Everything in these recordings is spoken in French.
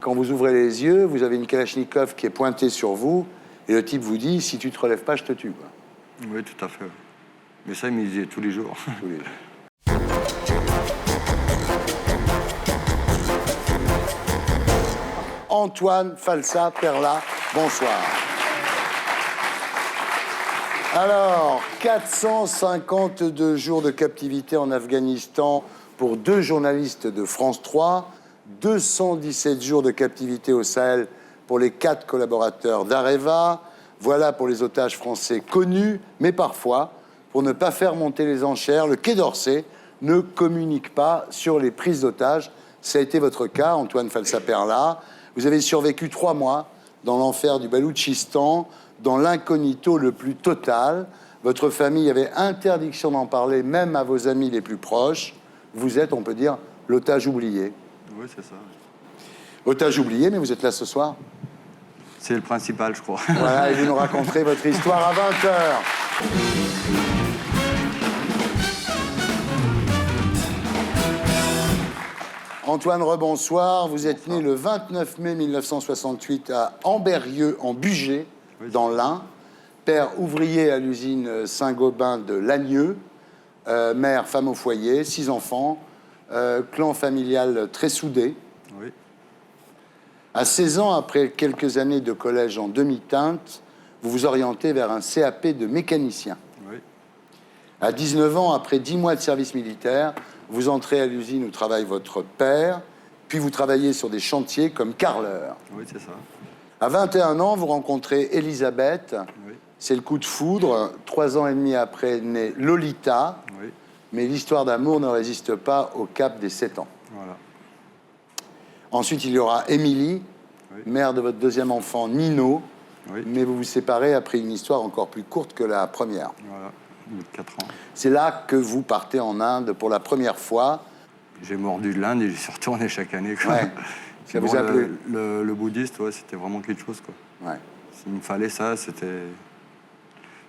Quand vous ouvrez les yeux, vous avez une Kalachnikov qui est pointée sur vous, et le type vous dit « si tu te relèves pas, je te tue ». Oui, tout à fait. Mais ça, il me disait tous les jours. Tous les jours. Antoine Falsa Perla, bonsoir. Alors, 452 jours de captivité en Afghanistan pour 2 journalistes de France 3, 217 jours de captivité au Sahel pour les 4 collaborateurs d'Areva. Voilà pour les otages français connus, mais parfois, pour ne pas faire monter les enchères, le Quai d'Orsay ne communique pas sur les prises d'otages. Ça a été votre cas, Antoine Falsa Perla. Vous avez survécu 3 mois dans l'enfer du Baloutchistan, dans l'incognito le plus total. Votre famille avait interdiction d'en parler, même à vos amis les plus proches. Vous êtes, on peut dire, l'otage oublié. Oui, c'est ça. Otage oublié, mais vous êtes là ce soir. C'est le principal, je crois. Voilà, et vous nous raconterez votre histoire à 20h. Antoine, rebonsoir. Vous êtes né le 29 mai 1968 à Ambérieux, en Bugey, dans l'Ain. Père ouvrier à l'usine Saint-Gobain de Lagnieu. Mère, femme au foyer, 6 enfants. Clan familial très soudé. Oui. À 16 ans, après quelques années de collège en demi-teinte, vous vous orientez vers un CAP de mécanicien. Oui. À 19 ans, après 10 mois de service militaire, vous entrez à l'usine où travaille votre père, puis vous travaillez sur des chantiers comme carreleur. Oui, c'est ça. À 21 ans, vous rencontrez Elisabeth. Oui. C'est le coup de foudre. 3 ans et demi après naît Lolita. Oui. Mais l'histoire d'amour ne résiste pas au cap des 7 ans. Voilà. Ensuite, il y aura Émilie, Oui. mère de votre deuxième enfant, Nino. Oui. Mais vous vous séparez après une histoire encore plus courte que la première. Voilà. Au bout de 4 ans. C'est là que vous partez en Inde pour la première fois. J'ai mordu de l'Inde et j'y suis retourné chaque année. Quoi. Ouais. Ça Bon, vous a plu? le bouddhiste, ouais, c'était vraiment quelque chose. Quoi. Ouais. S'il me fallait ça, c'était...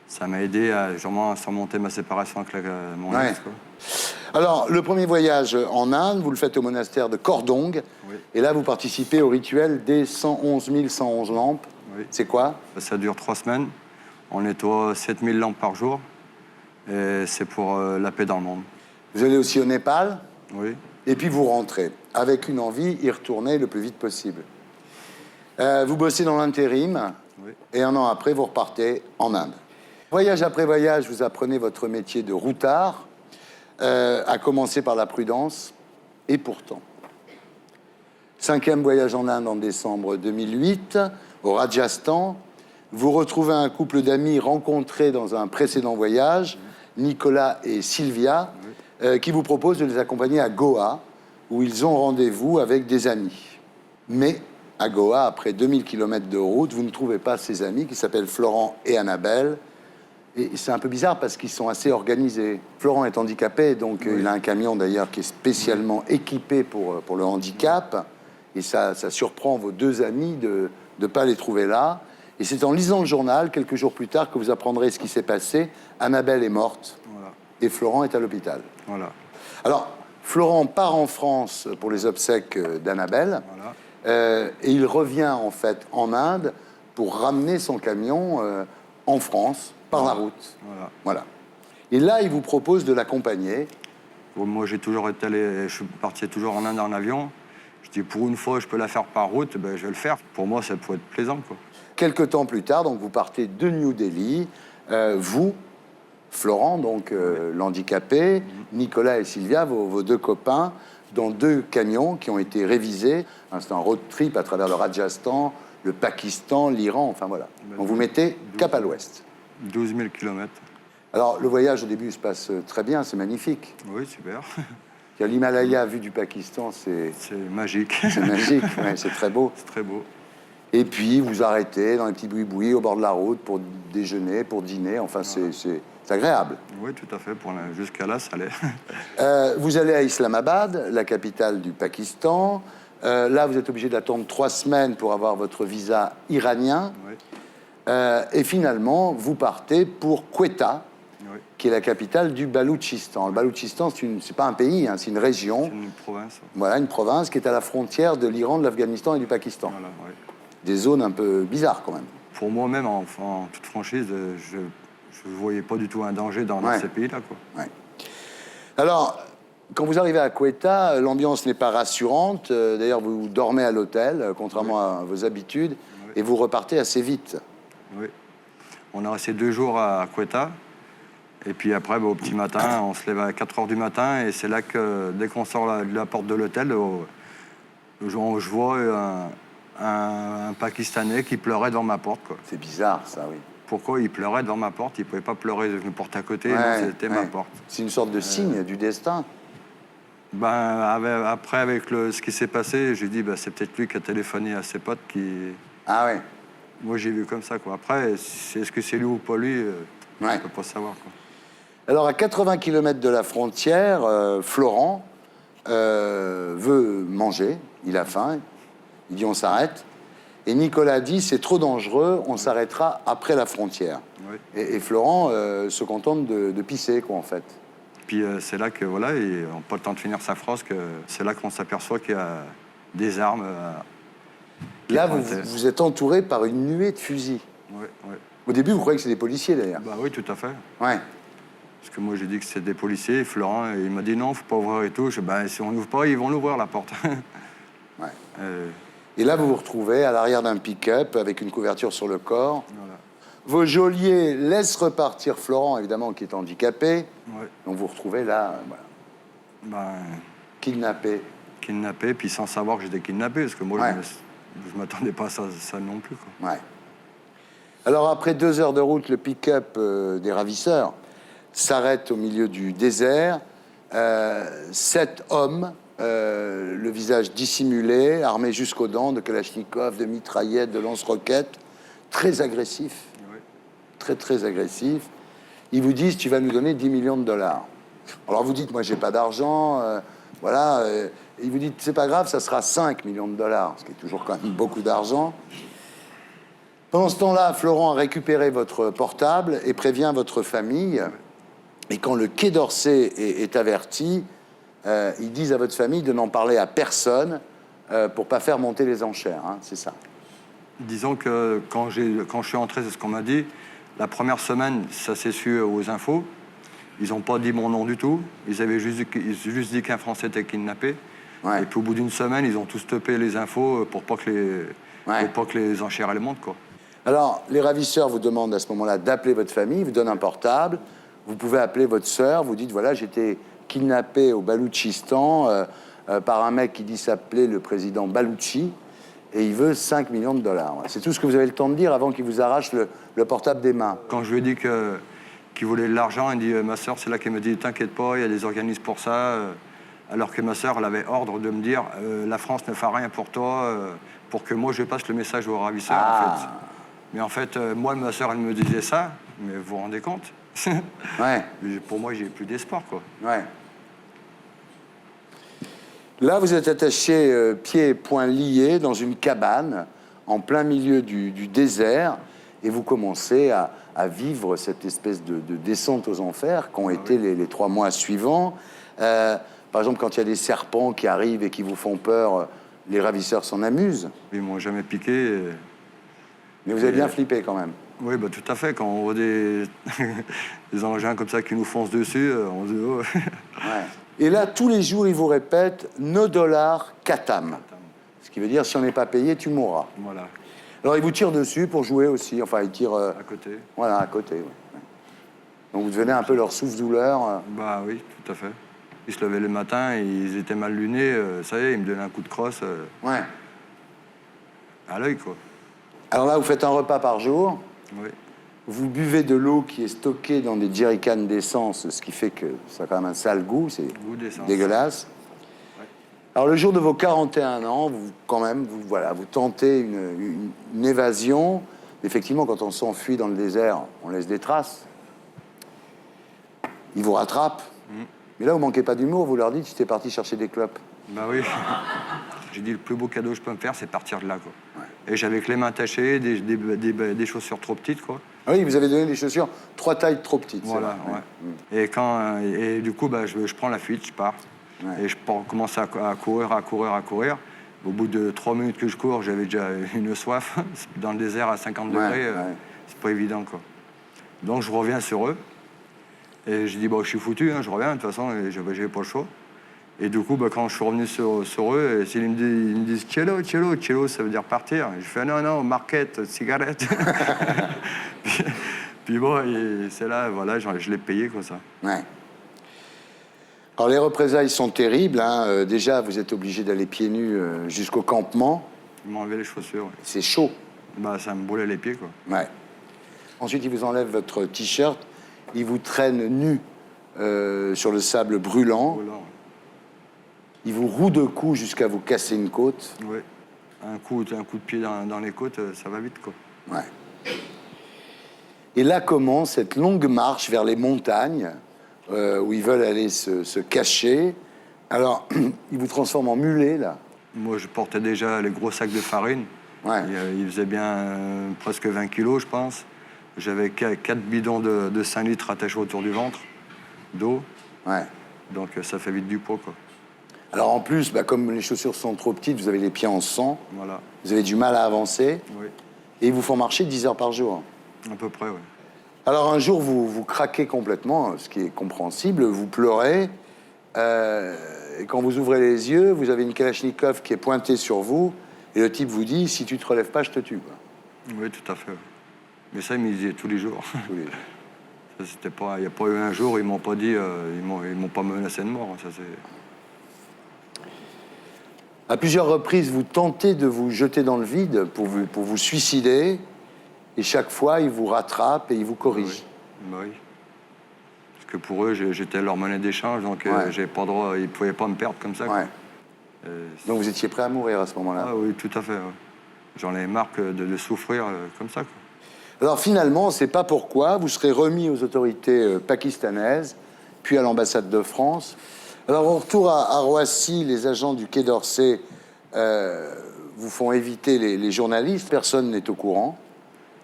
Ça m'a aidé à vraiment surmonter ma séparation avec mon Ouais. ex. Quoi. Alors, le premier voyage en Inde, vous le faites au monastère de Kordong. Oui. Et là, vous participez au rituel des 111 111 lampes. Oui. C'est quoi? Ça dure 3 semaines. On nettoie 7000 lampes par jour. Et c'est pour la paix dans le monde. Vous allez aussi au Népal. Oui. Et puis vous rentrez, avec une envie, y retourner le plus vite possible. Vous bossez dans l'intérim. Oui. Et 1 an après, vous repartez en Inde. Voyage après voyage, vous apprenez votre métier de routard, à commencer par la prudence. Et pourtant, 5e voyage en Inde en décembre 2008, au Rajasthan. Vous retrouvez un couple d'amis rencontrés dans un précédent voyage, Nicolas et Sylvia, qui vous proposent de les accompagner à Goa, où ils ont rendez-vous avec des amis. Mais à Goa, après 2000 km de route, vous ne trouvez pas ces amis qui s'appellent Florent et Annabelle. Et c'est un peu bizarre parce qu'ils sont assez organisés. Florent est handicapé, donc il a un camion d'ailleurs qui est spécialement équipé pour le handicap. Et ça surprend vos 2 amis de ne pas les trouver là. Et c'est en lisant le journal, quelques jours plus tard, que vous apprendrez ce qui s'est passé. Annabelle est morte Voilà. et Florent est à l'hôpital. Voilà. Alors, Florent part en France pour les obsèques d'Annabelle. Voilà. Et il revient en fait en Inde pour ramener son camion en France par la route. Voilà. Voilà. Et là, il vous propose de l'accompagner. Bon, moi, j'ai toujours été allé... Je suis parti toujours en Inde en avion. Je dis, pour une fois, je peux la faire par route, ben, je vais le faire. Pour moi, ça pourrait être plaisant, quoi. Quelques temps plus tard, donc vous partez de New Delhi, vous, Florent, donc l'handicapé, Nicolas et Sylvia, vos 2 copains, dans 2 camions qui ont été révisés. C'est un road trip à travers le Rajasthan, le Pakistan, l'Iran, enfin voilà. Donc vous mettez cap à l'ouest. 12 000 kilomètres. Alors le voyage au début se passe très bien, c'est magnifique. Oui, super. L'Himalaya vu du Pakistan, c'est magique. c'est magique, ouais, c'est très beau. C'est très beau. Et puis vous arrêtez dans les petits boui-boui au bord de la route pour déjeuner, pour dîner, enfin Voilà. c'est agréable. Oui, tout à fait. Jusqu'à là, ça allait. Vous allez à Islamabad, la capitale du Pakistan. Là, vous êtes obligé d'attendre 3 semaines pour avoir votre visa iranien. Oui. Et finalement, vous partez pour Quetta, Oui. qui est la capitale du Baloutchistan. Le Baloutchistan, c'est pas un pays, hein, c'est une région. C'est une province. Voilà, une province qui est à la frontière de l'Iran, de l'Afghanistan et du Pakistan. Voilà, ouais. Des zones un peu bizarres quand même. Pour moi-même, en toute franchise, je ne voyais pas du tout un danger dans Ouais. ces pays-là, quoi. Ouais. Alors, quand vous arrivez à Quetta, l'ambiance n'est pas rassurante. D'ailleurs, vous dormez à l'hôtel, contrairement à vos habitudes, et vous repartez assez vite. Oui. On a resté 2 jours à Quetta. Et puis après, au petit matin, on se lève à 4 h du matin. Et c'est là que, dès qu'on sort de la porte de l'hôtel, je vois un Pakistanais qui pleurait devant ma porte, quoi. C'est bizarre, ça, oui. Pourquoi il pleurait devant ma porte? Il ne pouvait pas pleurer devant une porte à côté, Ouais, non, c'était ma ouais. porte. C'est une sorte de signe du destin. Après, avec ce qui s'est passé, j'ai dit, c'est peut-être lui qui a téléphoné à ses potes qui... Ah ouais. Moi, j'ai vu comme ça, quoi. Après, est-ce que c'est lui ou pas lui, je ne peux pas savoir, quoi. Alors, à 80 km de la frontière, Florent veut manger, il a faim, il dit on s'arrête. Et Nicolas dit c'est trop dangereux, on s'arrêtera après la frontière. Oui. Et Florent se contente de pisser, quoi, en fait. Puis c'est là que, voilà, et on n'a pas le temps de finir sa phrase, que c'est là qu'on s'aperçoit qu'il y a des armes. Là, vous êtes entouré par une nuée de fusils. Oui, oui. Au début, vous croyez que c'est des policiers, d'ailleurs. Oui, tout à fait. Ouais. Parce que moi, j'ai dit que c'était des policiers. Et Florent, il m'a dit non, faut pas ouvrir et tout. Je dis, si on n'ouvre pas, ils vont l'ouvrir, la porte. Ouais. Et là, vous vous retrouvez à l'arrière d'un pick-up avec une couverture sur le corps. Voilà. Vos geôliers laissent repartir Florent, évidemment, qui est handicapé. Ouais. Donc vous vous retrouvez là, voilà, kidnappé. Kidnappé, puis sans savoir que j'étais kidnappé. Parce que moi, Ouais. je ne m'attendais pas à ça non plus, quoi. Ouais. Alors, après 2 heures de route, le pick-up des ravisseurs s'arrête au milieu du désert. 7 hommes, le visage dissimulé, armés jusqu'aux dents de kalachnikov, de mitraillettes, de lance-roquettes, très agressifs, Ouais. très agressifs. Ils vous disent, tu vas nous donner 10 millions de dollars. Alors vous dites, moi, j'ai pas d'argent, voilà. Ils vous disent, c'est pas grave, ça sera 5 millions de dollars, ce qui est toujours quand même beaucoup d'argent. Pendant ce temps-là, Florent a récupéré votre portable et prévient votre famille. Et quand le Quai d'Orsay est averti, ils disent à votre famille de n'en parler à personne pour pas faire monter les enchères, hein, c'est ça. Disons que quand je suis entré, c'est ce qu'on m'a dit. La première semaine, ça s'est su aux infos. Ils n'ont pas dit mon nom du tout. Ils avaient juste dit qu'un Français était kidnappé. Ouais. Et puis au bout d'une semaine, ils ont tous topé les infos pour pas que les enchères elles montent, quoi. Alors, les ravisseurs vous demandent à ce moment-là d'appeler votre famille, vous donnent un portable. Vous pouvez appeler votre sœur, vous dites, voilà, j'étais kidnappé au Baloutchistan par un mec qui dit s'appeler le président Balouchi, et il veut 5 millions de dollars. C'est tout ce que vous avez le temps de dire avant qu'il vous arrache le portable des mains. Quand je lui ai dit qu'il voulait de l'argent, il dit, ma sœur, c'est là qu'elle me dit, t'inquiète pas, il y a des organismes pour ça. Alors que ma sœur, elle avait ordre de me dire, la France ne fera rien pour toi, pour que moi, je passe le message aux ravisseurs, en fait. Mais en fait, moi, ma sœur, elle me disait ça, mais vous vous rendez compte? Ouais. Pour moi, j'ai plus d'espoir, quoi. Ouais. Là, vous êtes attaché pieds et poings liés dans une cabane en plein milieu du désert et vous commencez à vivre cette espèce de descente aux enfers qu'ont été les 3 mois suivants. Par exemple, quand il y a des serpents qui arrivent et qui vous font peur, les ravisseurs s'en amusent. Ils m'ont jamais piqué. Mais vous avez bien flippé quand même. Oui, tout à fait. Quand on voit des engins comme ça qui nous foncent dessus, on se dit oh. Ouais. Et là, tous les jours, ils vous répètent « No dollar katam ». Ce qui veut dire « si on n'est pas payé, tu mourras ». Voilà. Alors, ils vous tirent dessus pour jouer aussi. Enfin, ils tirent... À côté. Voilà, à côté, ouais. Donc, vous devenez un peu leur souffle-douleur. Oui, tout à fait. Ils se levaient le matin, ils étaient mal lunés. Ça y est, ils me donnaient un coup de crosse Ouais. à l'œil, quoi. Alors là, vous faites un repas par jour. Oui. Vous buvez de l'eau qui est stockée dans des jerrycans d'essence, ce qui fait que ça a quand même un sale goût, c'est dégueulasse. Ouais. Alors le jour de vos 41 ans, vous tentez une évasion. Effectivement, quand on s'enfuit dans le désert, on laisse des traces. Ils vous rattrapent. Mais là, vous manquez pas d'humour, vous leur dites, j'étais parti chercher des clopes. Oui. J'ai dit, le plus beau cadeau que je peux me faire, c'est partir de là, quoi. Ouais. Et j'avais que les mains tachées, des chaussures trop petites, quoi. Ah oui, vous avez donné des chaussures 3 tailles trop petites. c'est Voilà, vrai. ouais. Et du coup, je prends la fuite, je pars. Ouais. Et je commence à courir. Au bout de 3 minutes que je cours, j'avais déjà une soif. Dans le désert à 50 Ouais, degrés, ouais. c'est pas évident, quoi. Donc je reviens sur eux. Et je dis, je suis foutu, hein, je reviens, de toute façon, et j'avais pas le choix. Et du coup, quand je suis revenu sur eux, ils me disent cello, ça veut dire partir. Et je fais non, market, cigarette. puis bon, et c'est là, voilà, je l'ai payé, quoi, ça. Ouais. Alors les représailles sont terribles. Hein. Déjà, vous êtes obligé d'aller pieds nus jusqu'au campement. Ils m'ont enlevé les chaussures, ouais. C'est chaud. Ça me brûlait les pieds, quoi. Ouais. Ensuite, ils vous enlèvent votre t-shirt. Ils vous traînent nus sur le sable brûlant. Voilà, ouais. Ils vous rouent de coups jusqu'à vous casser une côte. Ouais. Un coup de pied dans les côtes, ça va vite, quoi. Ouais. Et là commence cette longue marche vers les montagnes où ils veulent aller se cacher. Alors, ils vous transforment en mulet, là. Moi, je portais déjà les gros sacs de farine. Ouais. Il faisait bien presque 20 kilos, je pense. J'avais 4 bidons de 5 litres attachés autour du ventre, d'eau. Ouais. Donc, ça fait vite du poids, quoi. Alors en plus, comme les chaussures sont trop petites, vous avez les pieds en sang, Voilà. vous avez du mal à avancer, Oui, et ils vous font marcher 10 heures par jour. à peu près, oui. Alors un jour, vous craquez complètement, ce qui est compréhensible, vous pleurez, et quand vous ouvrez les yeux, vous avez une Kalachnikov qui est pointée sur vous, et le type vous dit, si tu te relèves pas, je te tue. Quoi. Oui, tout à fait. Oui. Mais ça, ils me disaient tous les jours. Tous les- Ça, c'était pas, il n'y a pas eu un jour où ils m'ont pas dit, ils m'ont pas menacé de mort. Ça, c'est... À plusieurs reprises, vous tentez de vous jeter dans le vide pour vous suicider, et chaque fois, ils vous rattrapent et ils vous corrigent. Oui. Parce que pour eux, j'étais leur monnaie d'échange, donc Ouais. j'avais pas le droit, ils ne pouvaient pas me perdre comme ça. Ouais. Quoi. Donc vous étiez prêt à mourir à ce moment-là. Ah oui, tout à fait. Ouais. J'en ai marre de souffrir comme ça. Quoi. Alors finalement, on ne sait pas pourquoi, vous serez remis aux autorités pakistanaises, puis à l'ambassade de France. Alors au retour à Roissy, les agents du Quai d'Orsay vous font éviter les journalistes. Personne n'est au courant,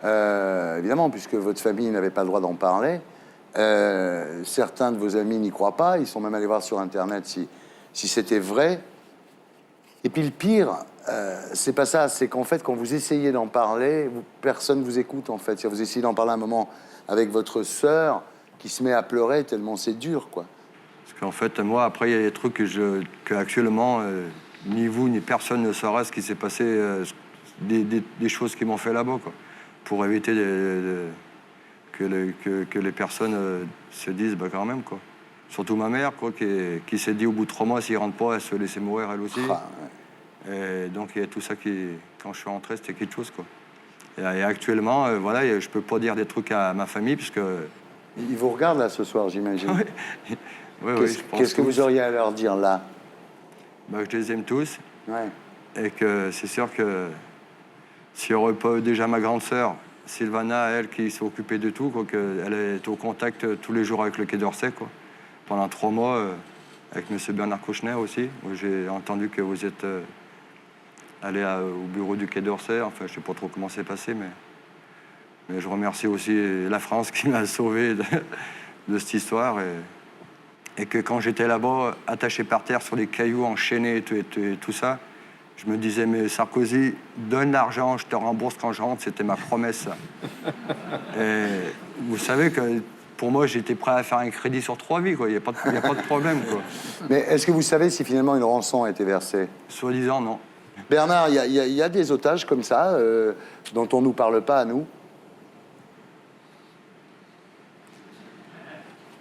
évidemment, puisque votre famille n'avait pas le droit d'en parler. Certains de vos amis n'y croient pas, ils sont même allés voir sur Internet si c'était vrai. Et puis le pire, c'est pas ça, c'est qu'en fait, quand vous essayez d'en parler, personne vous écoute, en fait. Si vous essayez d'en parler un moment avec votre sœur, qui se met à pleurer tellement c'est dur, quoi. Parce qu'en fait, moi, après, il y a des trucs que actuellement, ni vous, ni personne ne saura ce qui s'est passé, des choses qui m'ont fait là-bas, quoi. Pour éviter que les personnes se disent, quand même, quoi. Surtout ma mère, quoi, qui s'est dit au bout de 3 mois, s'il ne rentre pas, elle se laissait mourir elle aussi. Ah, ouais. Et donc il y a tout ça qui, quand je suis rentré, c'était quelque chose, quoi. Et actuellement, voilà, je peux pas dire des trucs à ma famille, puisque... Ils vous regardent là ce soir, j'imagine. Oui, je pense Qu'est-ce que vous tous. auriez à leur dire là? Je les aime tous, Ouais. et que c'est sûr que s'il n'y aurait pas eu déjà ma grande sœur, Sylvana, elle, qui s'est occupée de tout, quoi, qu'elle est au contact tous les jours avec le Quai d'Orsay, quoi. Pendant 3 mois, avec M. Bernard Kouchner aussi. J'ai entendu que vous êtes allé au bureau du Quai d'Orsay. Enfin, je ne sais pas trop comment c'est passé, mais je remercie aussi la France qui m'a sauvé de cette histoire. Et que quand j'étais là-bas, attaché par terre sur des cailloux, enchaînés et tout ça, je me disais, mais Sarkozy, donne l'argent, je te rembourse quand je rentre. C'était ma promesse, ça. Et vous savez que pour moi, j'étais prêt à faire un crédit sur 3 vies, quoi. Il n'y a pas de problème, quoi. Mais est-ce que vous savez si finalement une rançon a été versée? Soi-disant, non. Bernard, il y a des otages comme ça, dont on ne nous parle pas à nous.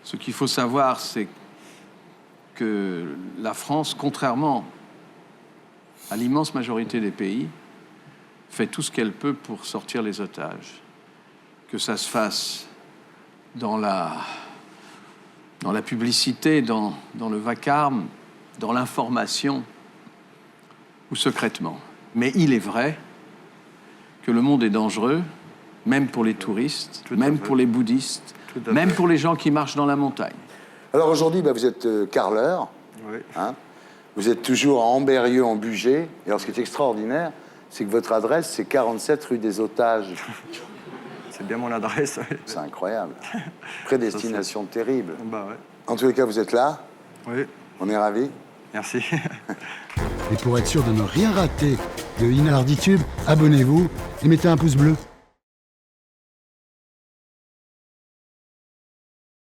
Ce qu'il faut savoir, c'est que la France, contrairement à l'immense majorité des pays, fait tout ce qu'elle peut pour sortir les otages. Que ça se fasse dans la publicité, dans le vacarme, dans l'information ou secrètement. Mais il est vrai que le monde est dangereux, même pour les touristes, même pour les bouddhistes, même pour les gens qui marchent dans la montagne. Alors aujourd'hui, vous êtes carreleur. Oui. Hein, vous êtes toujours à Ambérieu, en Bugey. Et alors, ce qui est extraordinaire, c'est que votre adresse, c'est 47 rue des Otages. C'est bien mon adresse. Oui. C'est incroyable. Prédestination terrible. Bah ouais. En tous les cas, vous êtes là. Oui, On est ravis. merci. Et pour être sûr de ne rien rater de Inarditube, abonnez-vous et mettez un pouce bleu.